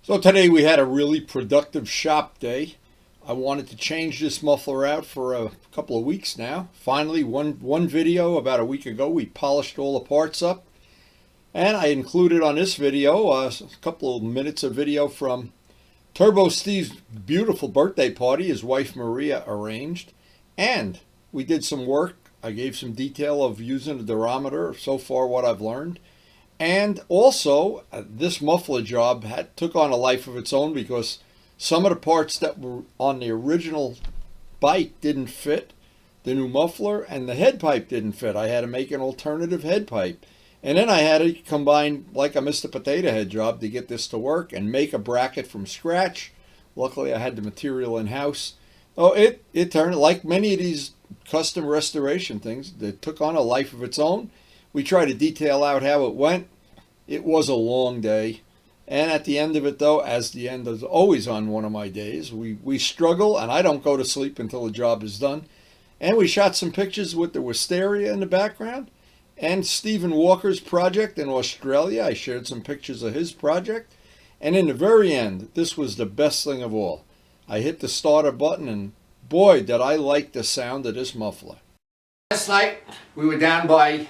So today we had a really productive shop day. I wanted to change this muffler out for a couple of weeks now. Finally, one video about a week ago, we polished all the parts up. And I included on this video a couple of minutes of video from Turbo Steve's beautiful birthday party his wife Maria arranged. And we did some work. I gave some detail of using a durometer, so far what I've learned. And also, this muffler job took on a life of its own because some of the parts that were on the original bike didn't fit the new muffler, and the head pipe didn't fit. I had to make an alternative head pipe. And then I had to combine like a Mr. Potato Head job to get this to work and make a bracket from scratch. Luckily, I had the material in-house. Oh, it turned, like many of these custom restoration things, it took on a life of its own. We tried to detail out how it went. It was a long day. And at the end of it, though, as the end is always on one of my days, we struggle, and I don't go to sleep until the job is done. And we shot some pictures with the wisteria in the background. And Stephen Walker's project in Australia. I shared some pictures of his project. And in the very end, this was the best thing of all. I hit the starter button, and boy, did I like the sound of this muffler. Last night, we were down by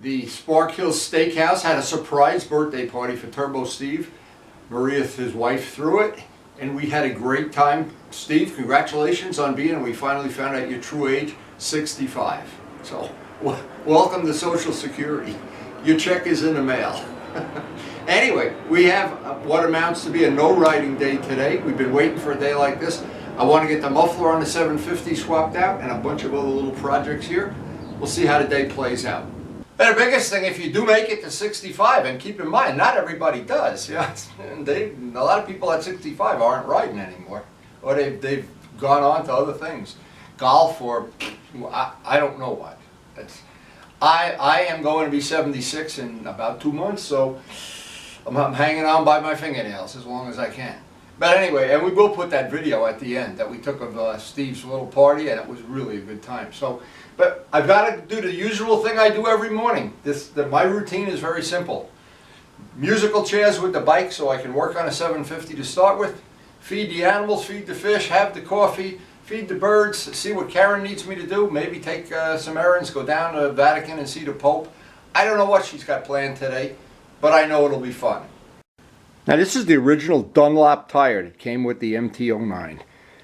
the Spark Hills Steakhouse, had a surprise birthday party for Turbo Steve. Maria, his wife, threw it, and we had a great time. Steve, congratulations on being, we finally found out your true age, 65. So, welcome to Social Security. Your check is in the mail. Anyway, we have what amounts to be a no-riding day today. We've been waiting for a day like this. I want to get the muffler on the 750 swapped out and a bunch of other little projects here. We'll see how the day plays out. And the biggest thing, if you do make it to 65, and keep in mind, not everybody does. Yeah, a lot of people at 65 aren't riding anymore, or they've gone on to other things, golf, or I don't know what. I am going to be 76 in about 2 months, so I'm hanging on by my fingernails as long as I can. But anyway, and we will put that video at the end that we took of Steve's little party, and it was really a good time. So, but I've got to do the usual thing I do every morning. My routine is very simple. Musical chairs with the bike so I can work on a 750 to start with. Feed the animals, feed the fish, have the coffee, feed the birds, see what Karen needs me to do. Maybe take some errands, go down to the Vatican and see the Pope. I don't know what she's got planned today, but I know it'll be fun. Now this is the original Dunlop tire that came with the MT-09.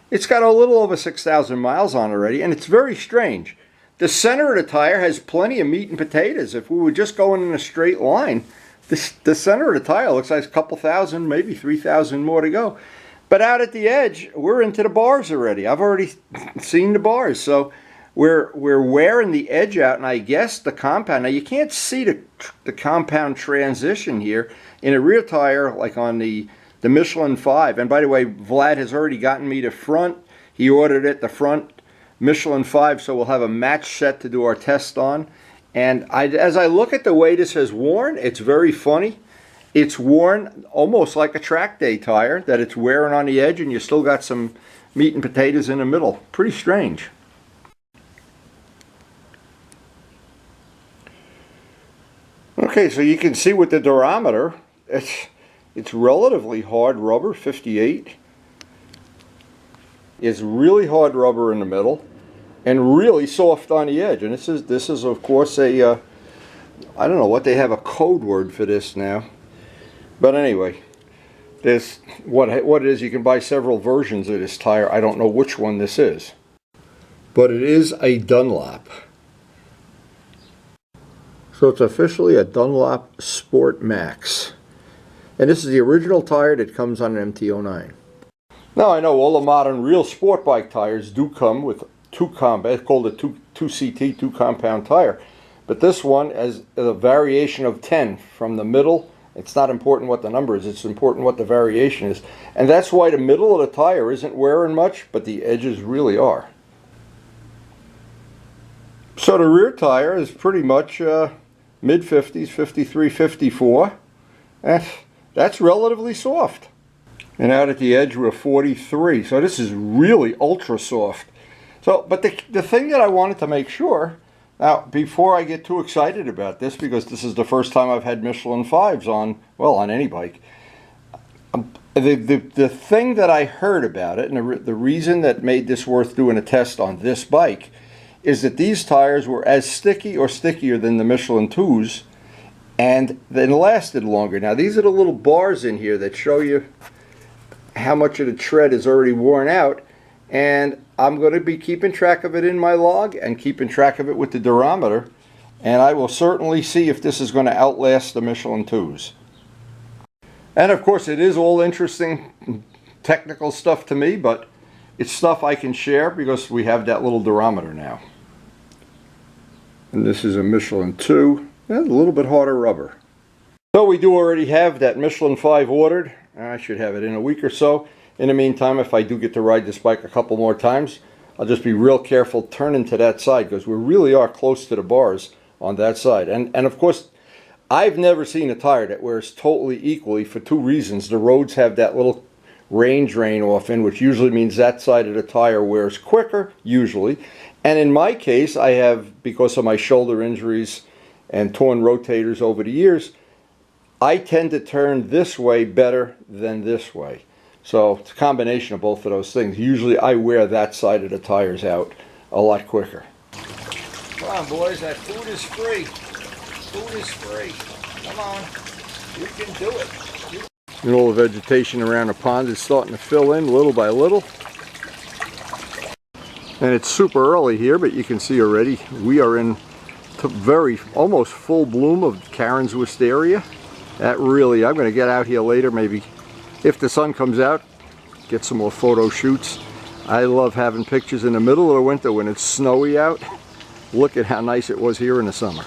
It's got a little over 6,000 miles on already, and it's very strange. The center of the tire has plenty of meat and potatoes. If we were just going in a straight line, the center of the tire looks like a couple thousand, maybe 3,000 more to go. But out at the edge, we're into the bars already. I've already seen the bars, so we're wearing the edge out, and I guess the compound. Now you can't see the compound transition here in a rear tire like on the Michelin 5. And by the way, Vlad has already gotten me the front. He ordered it, the front Michelin 5, so we'll have a match set to do our test on. And as I look at the way this has worn, it's very funny. It's worn almost like a track day tire, that it's wearing on the edge and you still got some meat and potatoes in the middle. Pretty strange. Okay, so you can see with the durometer, it's relatively hard rubber, 58. It's really hard rubber in the middle and really soft on the edge. And this is of course a, I don't know what they have a code word for this now. But anyway, this what it is. You can buy several versions of this tire. I don't know which one this is, but it is a Dunlop. So it's officially a Dunlop Sport Max, and this is the original tire that comes on an MT-09. Now I know all the modern real sport bike tires do come with it's called a 2CT, 2 compound tire, but this one is a variation of 10 from the middle. It's not important what the number is, it's important what the variation is. And that's why the middle of the tire isn't wearing much, but the edges really are. So the rear tire is pretty much mid-50s, 53, 54. That's relatively soft. And out at the edge we're 43, so this is really ultra soft. So, but the thing that I wanted to make sure, now before I get too excited about this, because this is the first time I've had Michelin 5s on, well, on any bike, The thing that I heard about it, and the reason that made this worth doing a test on this bike, is that these tires were as sticky or stickier than the Michelin 2s, and then lasted longer. Now these are the little bars in here that show you how much of the tread is already worn out, and I'm going to be keeping track of it in my log and keeping track of it with the durometer, and I will certainly see if this is going to outlast the Michelin 2s. And of course it is all interesting technical stuff to me, but it's stuff I can share because we have that little durometer now. And this is a Michelin 2, and a little bit harder rubber. So we do already have that Michelin 5 ordered. I should have it in a week or so. In the meantime, if I do get to ride this bike a couple more times, I'll just be real careful turning to that side, because we really are close to the bars on that side. And of course, I've never seen a tire that wears totally equally for two reasons. The roads have that little rain drain off in, which usually means that side of the tire wears quicker, usually. And in my case, I have, because of my shoulder injuries and torn rotators over the years, I tend to turn this way better than this way. So it's a combination of both of those things. Usually I wear that side of the tires out a lot quicker. Come on, boys, that food is free. Food is free. Come on, you can do it. And all the vegetation around the pond is starting to fill in little by little. And it's super early here, but you can see already we are in almost full bloom of Karen's wisteria. That really, I'm going to get out here later, maybe if the sun comes out, get some more photo shoots. I love having pictures in the middle of the winter when it's snowy out. Look at how nice it was here in the summer.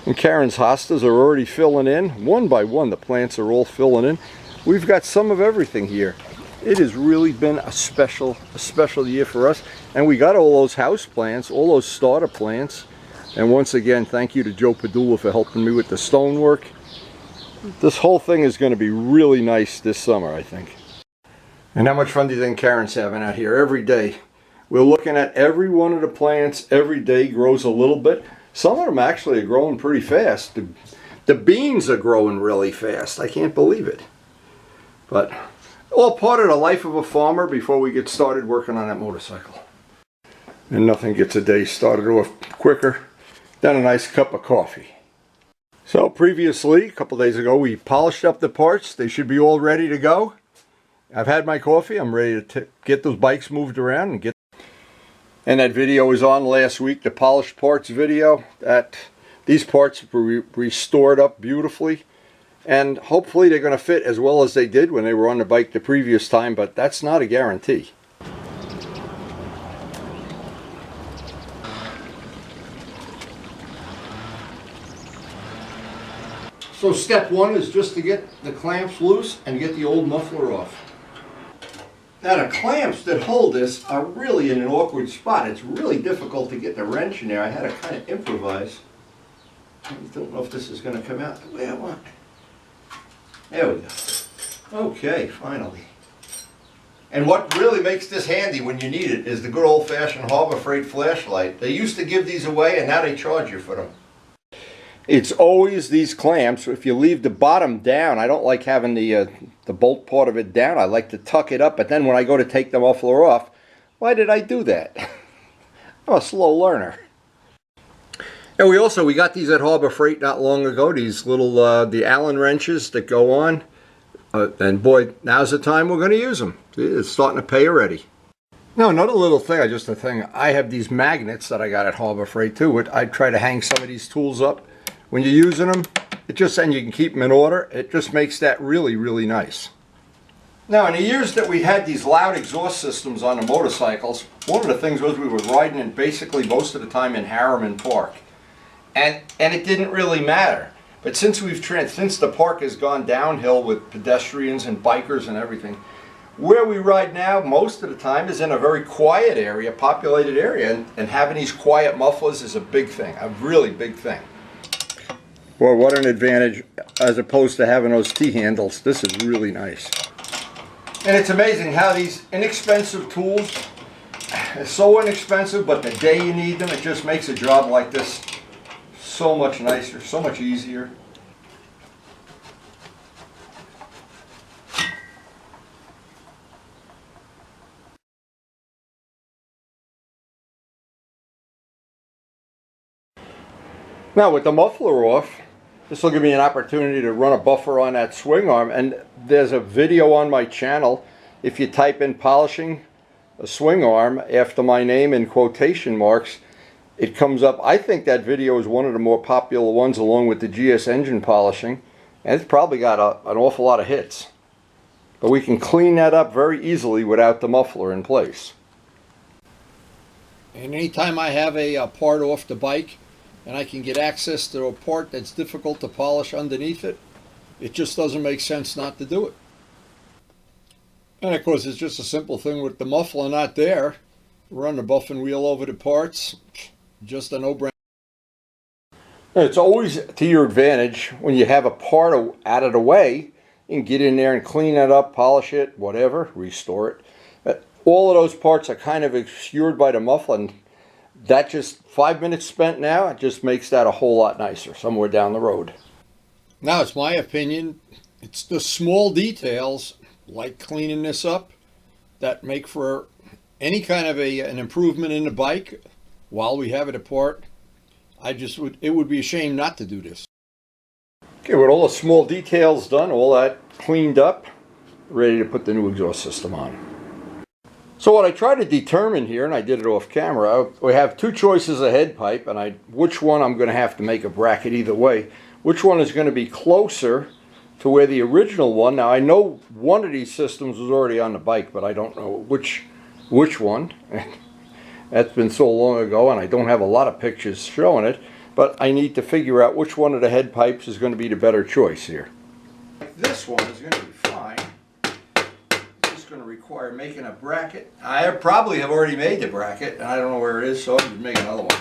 And Karen's hostas are already filling in. One by one, the plants are all filling in. We've got some of everything here. It has really been a special year for us. And we got all those house plants, all those starter plants. And once again, thank you to Joe Padula for helping me with the stonework. This whole thing is going to be really nice this summer, I think. And how much fun do you think Karen's having out here every day? We're looking at every one of the plants. Every day grows a little bit. Some of them actually are growing pretty fast. The beans are growing really fast. I can't believe it. But all part of the life of a farmer before we get started working on that motorcycle. And nothing gets a day started off quicker than a nice cup of coffee. So previously, a couple days ago, we polished up the parts. They should be all ready to go. I've had my coffee. I'm ready to get those bikes moved around and get. And that video was on last week, the polished parts video. These parts were restored up beautifully. And hopefully they're going to fit as well as they did when they were on the bike the previous time, but that's not a guarantee. So step one is just to get the clamps loose and get the old muffler off. Now the clamps that hold this are really in an awkward spot. It's really difficult to get the wrench in there. I had to kind of improvise. I don't know if this is going to come out the way I want. There we go. Okay, finally. And what really makes this handy when you need it is the good old-fashioned Harbor Freight flashlight. They used to give these away and now they charge you for them. It's always these clamps. If you leave the bottom down, I don't like having the bolt part of it down. I like to tuck it up, but then when I go to take the muffler off, why did I do that? I'm a slow learner. And we got these at Harbor Freight not long ago. These little the Allen wrenches that go on, and boy, now's the time we're going to use them. It's starting to pay already. Now another little thing, I have these magnets that I got at Harbor Freight too. I try to hang some of these tools up. When you're using them, and you can keep them in order, it just makes that really, really nice. Now, in the years that we had these loud exhaust systems on the motorcycles, one of the things was we were riding in basically most of the time in Harriman Park. And it didn't really matter. But since the park has gone downhill with pedestrians and bikers and everything, where we ride now most of the time is in a very quiet area, populated area, and having these quiet mufflers is a big thing, a really big thing. Boy, what an advantage as opposed to having those T-handles. This is really nice. And it's amazing how these inexpensive tools are so inexpensive, but the day you need them, it just makes a job like this so much nicer, so much easier. Now with the muffler off, this will give me an opportunity to run a buffer on that swing arm, and there's a video on my channel. If you type in polishing a swing arm after my name in quotation marks, it comes up. I think that video is one of the more popular ones along with the GS engine polishing, and it's probably got an awful lot of hits. But we can clean that up very easily without the muffler in place. And anytime I have a part off the bike and I can get access to a part that's difficult to polish underneath it, it just doesn't make sense not to do it. And of course it's just a simple thing with the muffler not there. Run the buffing wheel over the parts, just a no-brainer. It's always to your advantage when you have a part out of the way. You can get in there and clean it up, polish it, whatever, restore it. All of those parts are kind of obscured by the muffler, and that just 5 minutes spent now, it just makes that a whole lot nicer somewhere down the road. Now it's my opinion, it's the small details like cleaning this up that make for any kind of an improvement in the bike while we have it apart. It would be a shame not to do this. Okay, with all the small details done, all that cleaned up, ready to put the new exhaust system on. So what I try to determine here, and I did it off camera, we have two choices of head pipe, and which one I'm going to have to make a bracket either way. Which one is going to be closer to where the original one. Now I know one of these systems was already on the bike, but I don't know which one. That's been so long ago, and I don't have a lot of pictures showing it, but I need to figure out which one of the head pipes is going to be the better choice here. This one is going to be fine. It's just going to require making a bracket. I probably have already made the bracket, and I don't know where it is, so I'll just make another one.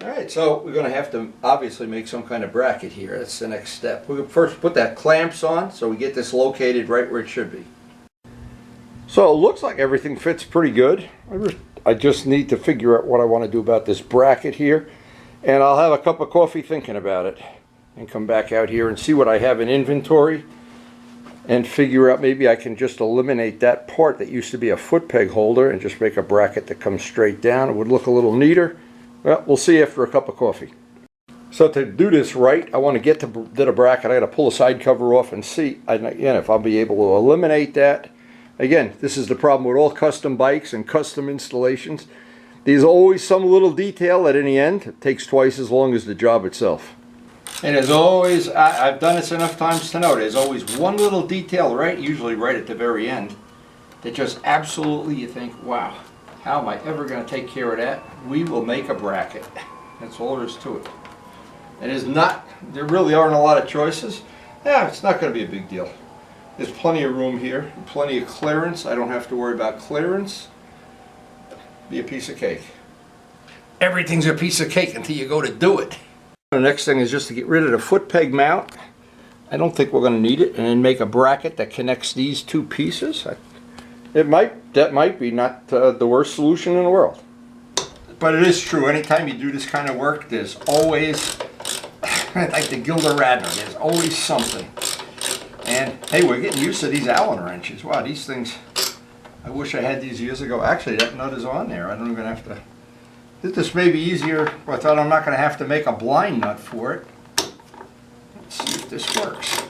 Alright, so we're going to have to obviously make some kind of bracket here. That's the next step. We'll first put that clamps on so we get this located right where it should be. So it looks like everything fits pretty good. I just need to figure out what I want to do about this bracket here, and I'll have a cup of coffee thinking about it and come back out here and see what I have in inventory and figure out maybe I can just eliminate that part that used to be a foot peg holder and just make a bracket that comes straight down. It would look a little neater. Well, we'll see after a cup of coffee. So to do this right, I want to get to the bracket. I got to pull the side cover off and see again if I'll be able to eliminate that. Again, this is the problem with all custom bikes and custom installations. There's always some little detail that in the end it takes twice as long as the job itself. And there's always, I've done this enough times to know, there's always one little detail, usually right at the very end, that just absolutely you think, wow, how am I ever going to take care of that? We will make a bracket. That's all there is to it. There really aren't a lot of choices. Yeah, it's not going to be a big deal. There's plenty of room here, plenty of clearance. I don't have to worry about clearance. Be a piece of cake. Everything's a piece of cake until you go to do it. The next thing is just to get rid of the foot peg mount. I don't think we're going to need it, and then make a bracket that connects these two pieces. That might be not the worst solution in the world. But it is true, anytime you do this kind of work, there's always, like the Gilda Radner, there's always something. And hey, we're getting used to these Allen wrenches. Wow, these things, I wish I had these years ago. Actually, that nut is on there. I don't even have to. This may be easier. I thought I'm not going to have to make a blind nut for it. Let's see if this works.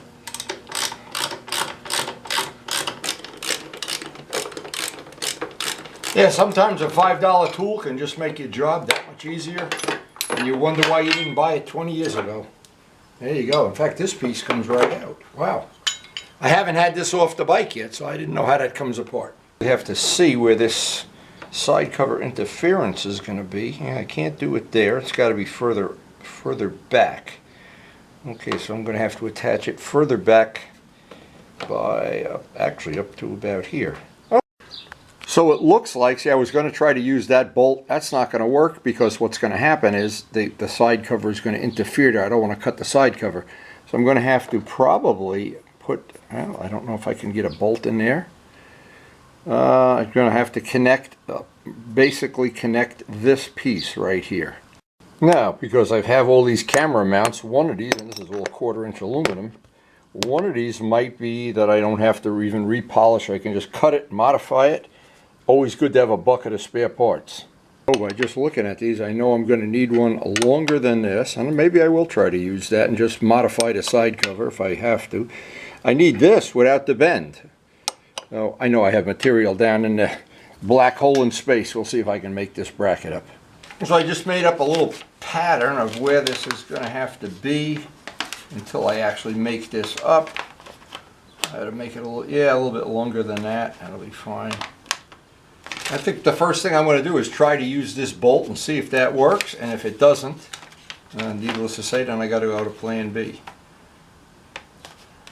Yeah, sometimes a $5 tool can just make your job that much easier, and you wonder why you didn't buy it 20 years ago. There you go. In fact, this piece comes right out. Wow. I haven't had this off the bike yet, so I didn't know how that comes apart. We have to see where this side cover interference is going to be. Yeah, I can't do it there. It's got to be further back. Okay, so I'm going to have to attach it further back by actually up to about here. So it looks like, see, I was going to try to use that bolt. That's not going to work because what's going to happen is the side cover is going to interfere there. I don't want to cut the side cover. So I'm going to have to probably put, well, I don't know if I can get a bolt in there. I'm going to have to connect, basically connect this piece right here. Now, because I have all these camera mounts, one of these, and this is all 1/4 inch aluminum, one of these might be that I don't have to even repolish. I can just cut it, modify it. Always good to have a bucket of spare parts. Oh, by just looking at these, I know I'm going to need one longer than this, and maybe I will try to use that and just modify the side cover if I have to. I need this without the bend. Oh, I know I have material down in the black hole in space. We'll see if I can make this bracket up. So I just made up a little pattern of where this is going to have to be until I actually make this up. I had to make it a little bit longer than that. That'll be fine. I think the first thing I'm going to do is try to use this bolt and see if that works, and if it doesn't, needless to say, then I got to go to plan B.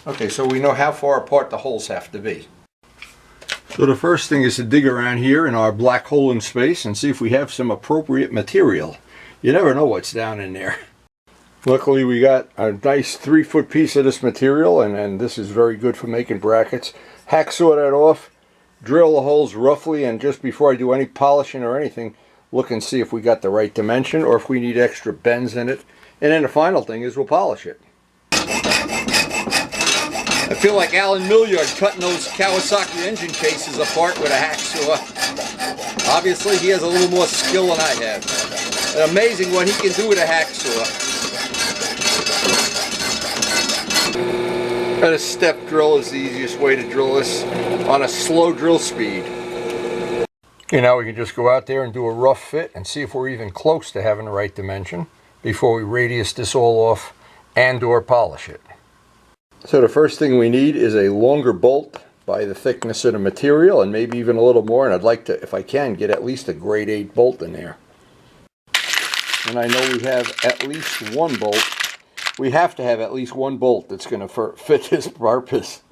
Okay, so we know how far apart the holes have to be. So the first thing is to dig around here in our black hole in space and see if we have some appropriate material. You never know what's down in there. Luckily we got a nice 3-foot piece of this material, and this is very good for making brackets. Hacksaw that off. Drill the holes roughly, and just before I do any polishing or anything, look and see if we got the right dimension or if we need extra bends in it. And then the final thing is we'll polish it. I feel like Alan Milliard cutting those Kawasaki engine cases apart with a hacksaw. Obviously he has a little more skill than I have. It's amazing what he can do with a hacksaw. And a step drill is the easiest way to drill this on a slow drill speed. Okay, now we can just go out there and do a rough fit and see if we're even close to having the right dimension before we radius this all off and or polish it. So the first thing we need is a longer bolt by the thickness of the material, and maybe even a little more, and I'd like to, if I can, get at least a grade 8 bolt in there. And I know we have at least one bolt. We have to have at least one bolt that's going to fit this purpose.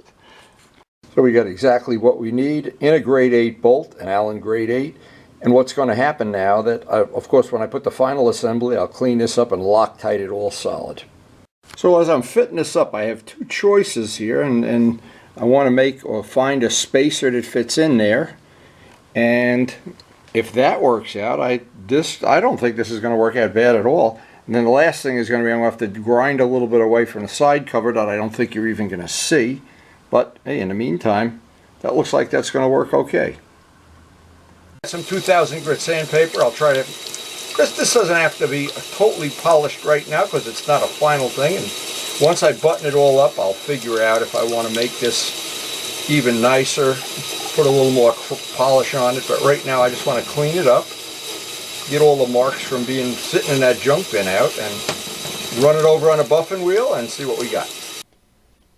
So we got exactly what we need in a grade 8 bolt, an Allen grade 8. And what's going to happen now that, of course, when I put the final assembly, I'll clean this up and Loctite it all solid. So as I'm fitting this up, I have two choices here, and I want to make or find a spacer that fits in there. And if that works out, I don't think this is going to work out bad at all. And then the last thing is going to be I'm going to have to grind a little bit away from the side cover that I don't think you're even going to see. But hey, in the meantime, that looks like that's going to work okay. Some 2000 grit sandpaper. I'll try to... This doesn't have to be totally polished right now because it's not a final thing. And once I button it all up, I'll figure out if I want to make this even nicer, put a little more polish on it. But right now I just want to clean it up, get all the marks from being sitting in that junk bin out, and run it over on a buffing wheel and see what we got.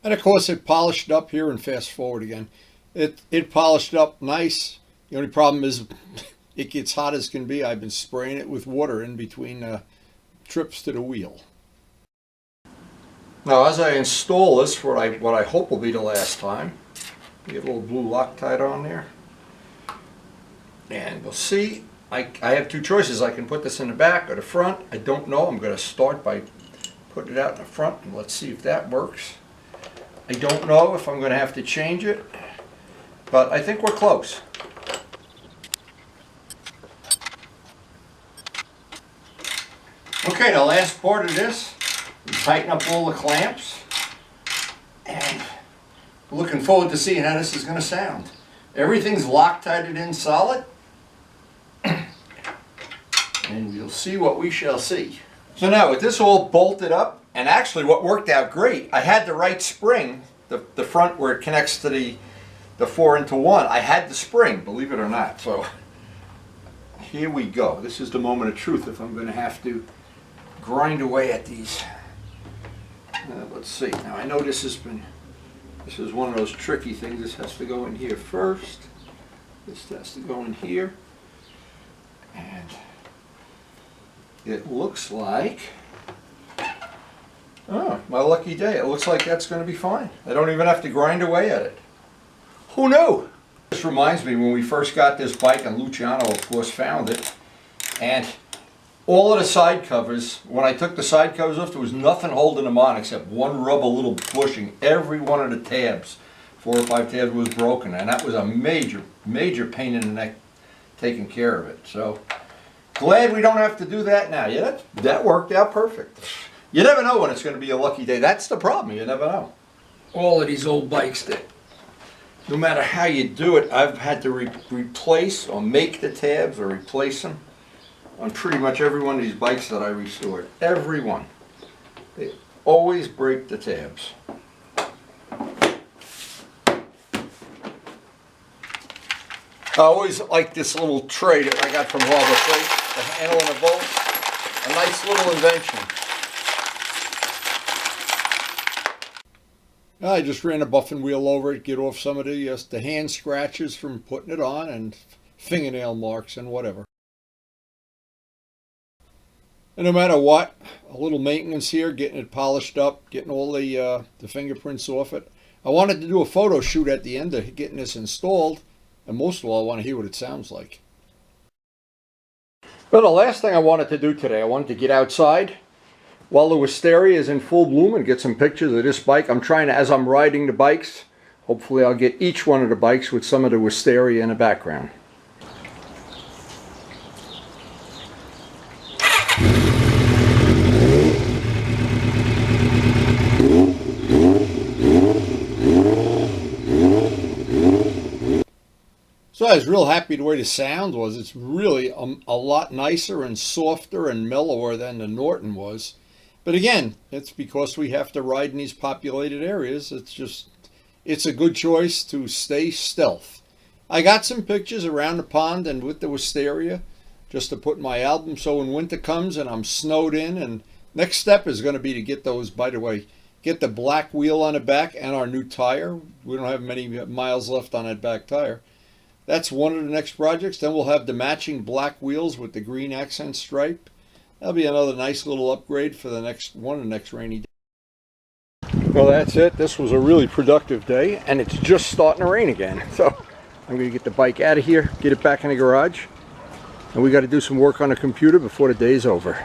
And of course it polished up here, and fast forward again. It polished up nice. The only problem is it gets hot as can be. I've been spraying it with water in between trips to the wheel. Now as I install this for what I hope will be the last time, get a little blue Loctite on there. And we'll see. I have two choices. I can put this in the back or the front. I don't know. I'm going to start by putting it out in the front, and let's see if that works. I don't know if I'm going to have to change it, but I think we're close. Okay, the last part of this, we tighten up all the clamps, and looking forward to seeing how this is going to sound. Everything's Loctited in solid, and we'll see what we shall see. So now with this all bolted up, and actually what worked out great, I had the right spring, the front where it connects to the 4-into-1, I had the spring, believe it or not. So here we go. This is the moment of truth if I'm going to have to grind away at these. Let's see. Now I know this is one of those tricky things. This has to go in here first. This has to go in here. And it looks like, oh, my lucky day. It looks like that's going to be fine. I don't even have to grind away at it. Who knew? This reminds me when we first got this bike, and Luciano of course found it, and all of the side covers, when I took the side covers off, there was nothing holding them on except one rubber little bushing. Every one of the tabs, 4 or 5 tabs, was broken, and that was a major pain in the neck taking care of it. So glad we don't have to do that now. Yeah, that worked out perfect. You never know when it's going to be a lucky day. That's the problem. You never know. All of these old bikes that, no matter how you do it, I've had to replace or make the tabs or replace them. on pretty much every one of these bikes that I restored. Every one. They always break the tabs. I always like this little tray that I got from Harbor Freight, the handle and the bolt. A nice little invention. I just ran a buffing wheel over it, get off some of the hand scratches from putting it on and fingernail marks and whatever. And no matter what, a little maintenance here, getting it polished up, getting all the fingerprints off it. I wanted to do a photo shoot at the end of getting this installed, and most of all, I want to hear what it sounds like. Well, the last thing I wanted to do today, I wanted to get outside while the wisteria is in full bloom and get some pictures of this bike. I'm trying to, as I'm riding the bikes, hopefully I'll get each one of the bikes with some of the wisteria in the background. So I was real happy the way the sound was. It's really a lot nicer and softer and mellower than the Norton was. But again, it's because we have to ride in these populated areas. It's a good choice to stay stealth. I got some pictures around the pond and with the wisteria just to put in my album. So when winter comes and I'm snowed in, and next step is going to be to get those, by the way, get the black wheel on the back and our new tire. We don't have many miles left on that back tire. That's one of the next projects. Then we'll have the matching black wheels with the green accent stripe. That'll be another nice little upgrade for the next rainy day. Well, that's it. This was a really productive day, and it's just starting to rain again. So I'm going to get the bike out of here, get it back in the garage, and we got to do some work on the computer before the day's over.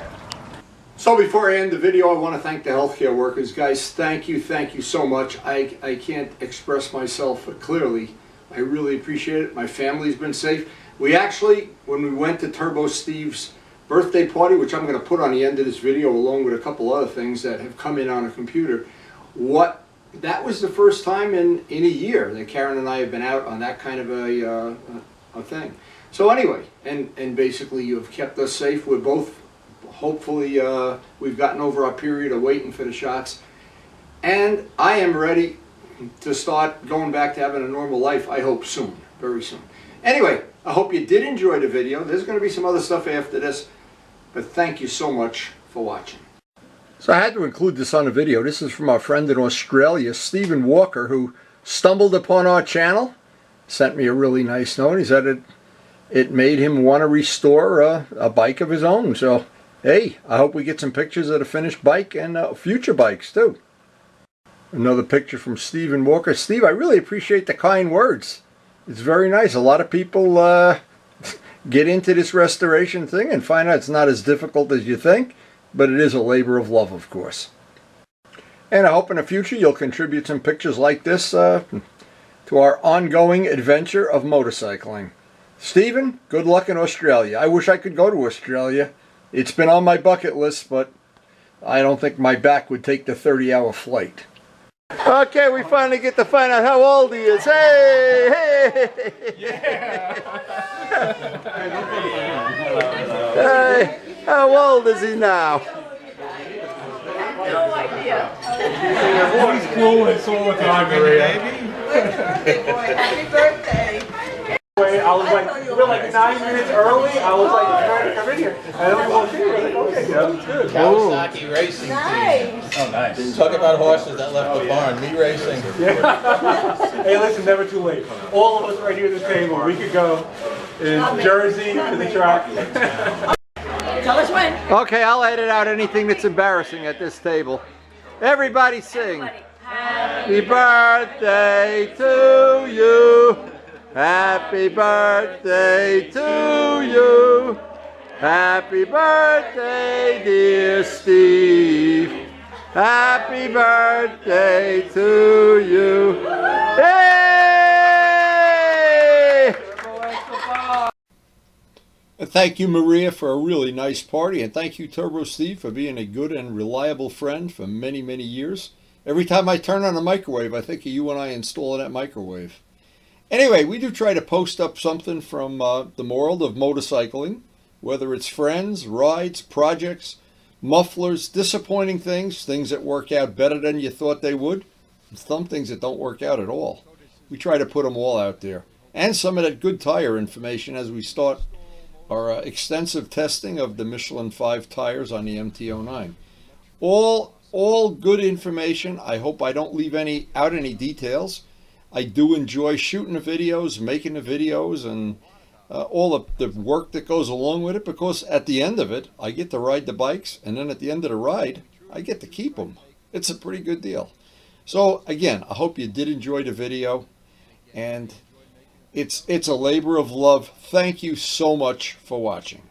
So before I end the video, I want to thank the healthcare workers. Guys, thank you so much. I can't express myself clearly. I really appreciate it. My family's been safe. We actually, when we went to Turbo Steve's birthday party, which I'm going to put on the end of this video along with a couple other things that have come in on a computer, that was the first time in a year that Karen and I have been out on that kind of a thing. So anyway, and basically you've kept us safe. We're both, hopefully, we've gotten over our period of waiting for the shots. And I am ready to start going back to having a normal life, I hope soon, very soon. Anyway, I hope you did enjoy the video. There's going to be some other stuff after this, but thank you so much for watching. So I had to include this on the video. This is from our friend in Australia, Stephen Walker, who stumbled upon our channel, sent me a really nice note. He said it made him want to restore a bike of his own. So, hey, I hope we get some pictures of the finished bike and future bikes too. Another picture from Stephen Walker. Steve, I really appreciate the kind words. It's very nice. A lot of people get into this restoration thing and find out it's not as difficult as you think, but it is a labor of love, of course. And I hope in the future you'll contribute some pictures like this to our ongoing adventure of motorcycling. Stephen, good luck in Australia. I wish I could go to Australia. It's been on my bucket list, but I don't think my back would take the 30-hour flight. Okay, we finally get to find out how old he is. Hey! Hey! Yeah! Hey! How old is he now? No idea. He's cool and all the time, baby. Happy birthday. I was like, we're like 9 minutes early. I was like trying to come in here. And then we walked in. I was like, okay, that's good. Kawasaki racing Nice. team. Oh, nice. Talk about horses that left the barn. Me racing. Yeah. Hey, listen, never too late. All of us right here at the table, we could go in Jersey to the track. Tell us when. Okay, I'll edit out anything that's embarrassing at this table. Everybody sing. Happy birthday to you. Happy birthday to you. Happy birthday, dear Steve. Happy birthday to you. Hey! Thank you, Maria, for a really nice party. And thank you, Turbo Steve, for being a good and reliable friend for many, many years. Every time I turn on a microwave, I think of you and I installing that microwave. Anyway, we do try to post up something from the world of motorcycling, whether it's friends, rides, projects, mufflers, disappointing things, things that work out better than you thought they would, and some things that don't work out at all. We try to put them all out there. And some of that good tire information as we start our extensive testing of the Michelin 5 tires on the MT-09. All good information. I hope I don't leave out any details. I do enjoy shooting the videos, making the videos, and all of the work that goes along with it, because at the end of it, I get to ride the bikes, and then at the end of the ride, I get to keep them. It's a pretty good deal. So again, I hope you did enjoy the video, and it's a labor of love. Thank you so much for watching.